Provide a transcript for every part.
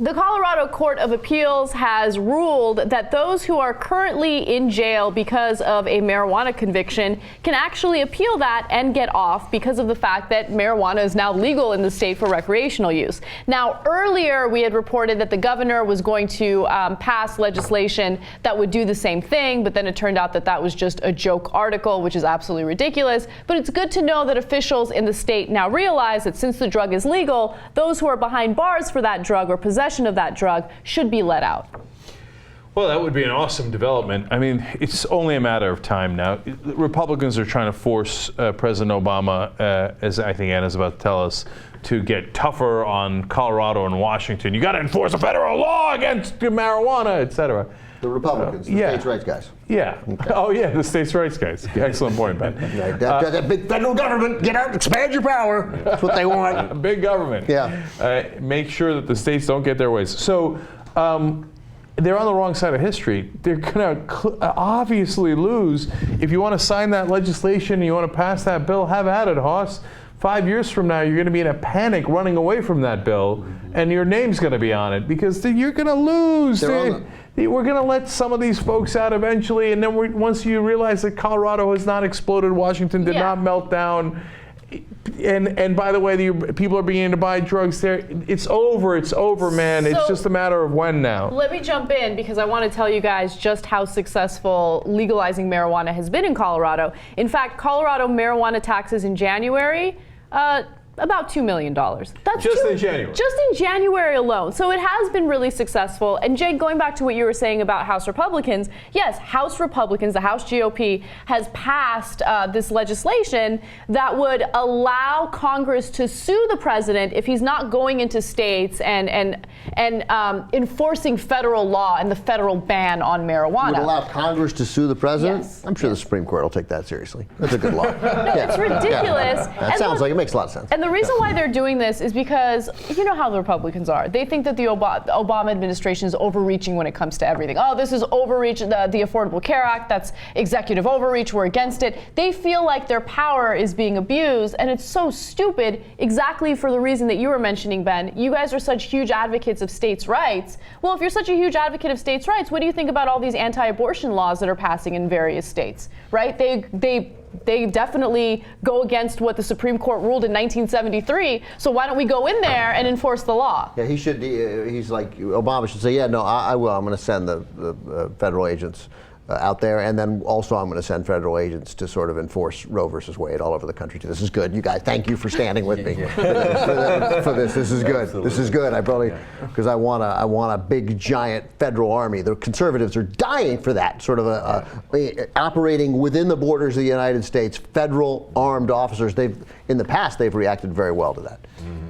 The Colorado Court of Appeals has ruled that those who are currently in jail because of a marijuana conviction can actually appeal that and get off because of the fact that marijuana is now legal in the state for recreational use. Now, earlier we had reported that the governor was going to pass legislation that would do the same thing, but then it turned out that that was just a joke article, which is absolutely ridiculous. But it's good to know that officials in the state now realize that since the drug is legal, those who are behind bars for that drug or possession of that drug should be let out. Well, that would be an awesome development. I mean, it's only a matter of time now. Republicans are trying to force President Obama, as I think Anna's about to tell us, to get tougher on Colorado and Washington. You got to enforce a federal law against marijuana, et cetera. The Republicans, the states' rights guys. Yeah. Okay. Oh, yeah, the states' rights guys. Excellent point, Ben. That big federal government, get out, expand your power. That's what they want. Big government. Yeah. Make sure that the states don't get their ways. So they're on the wrong side of history. They're going to obviously lose. If you want to sign that legislation and you want to pass that bill, have at it, Hoss. 5 years from now, you're going to be in a panic running away from that bill, and your name's going to be on it because you're going to lose. We're going to let some of these folks out eventually, and then once you realize that Colorado has not exploded, Washington did not melt down, and by the way, people are beginning to buy drugs there. It's over, man. It's just a matter of when now. Let me jump in because I want to tell you guys just how successful legalizing marijuana has been in Colorado. In fact, Colorado marijuana taxes in January, about $2 million. That's just in January. Just in January alone. So it has been really successful. And Jake, going back to what you were saying about House Republicans, yes, House Republicans, the House GOP, has passed this legislation that would allow Congress to sue the president if he's not going into states and enforcing federal law and the federal ban on marijuana. Would allow Congress to sue the president? Yes. I'm sure the Supreme Court will take that seriously. That's a good law. No, it's ridiculous. That sounds like it makes a lot of sense. And the reason why they're doing this is because you know how the Republicans are. They think that the Obama administration is overreaching when it comes to everything. Oh, this is overreach, the Affordable Care Act, that's executive overreach, we're against it. They feel like their power is being abused, and it's so stupid, exactly for the reason that you were mentioning, Ben. You guys are such huge advocates of states' rights. Well, if you're such a huge advocate of states' rights, what do you think about all these anti-abortion laws that are passing in various states, right? They definitely go against what the Supreme Court ruled in 1973. So why don't we go in there and enforce the law? Yeah, he should. He's like, Obama should say, yeah, no, I will. I'm going to send the federal agents out there, and then also I'm going to send federal agents to sort of enforce Roe versus Wade all over the country too. This is good, you guys. Thank you for standing with me for this. This is good. Absolutely. This is good. I probably because I want a big giant federal army. The conservatives are dying for that sort of operating within the borders of the United States. Federal armed officers. In the past they've reacted very well to that.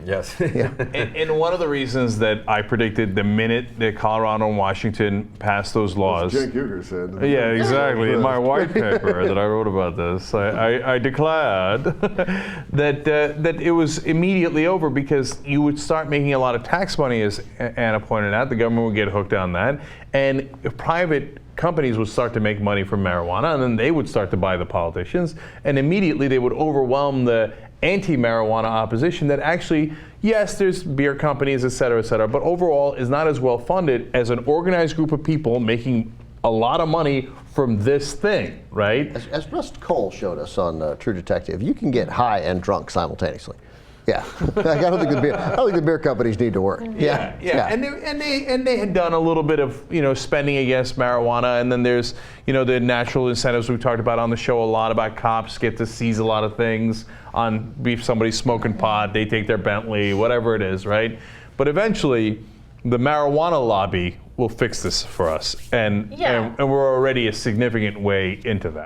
Yes. Yeah. And one of the reasons that I predicted the minute that Colorado and Washington passed those laws. Cenk Uygur said. Yeah, exactly. In my white paper that I wrote about this, I declared that it was immediately over because you would start making a lot of tax money, as Anna pointed out. The government would get hooked on that, and private companies would start to make money from marijuana, and then they would start to buy the politicians, and immediately they would overwhelm the anti-marijuana opposition that actually, yes, there's beer companies, et cetera, but overall is not as well funded as an organized group of people making a lot of money from this thing, right? As Russ Cole showed us on True Detective, you can get high and drunk simultaneously. Yeah, I don't think the beer companies need to work. Yeah. And they had done a little bit of spending against marijuana, and then there's the natural incentives we talked about on the show a lot about cops get to seize a lot of things on if somebody's smoking pot, they take their Bentley, whatever it is, right? But eventually, the marijuana lobby will fix this for us, and we're already a significant way into that.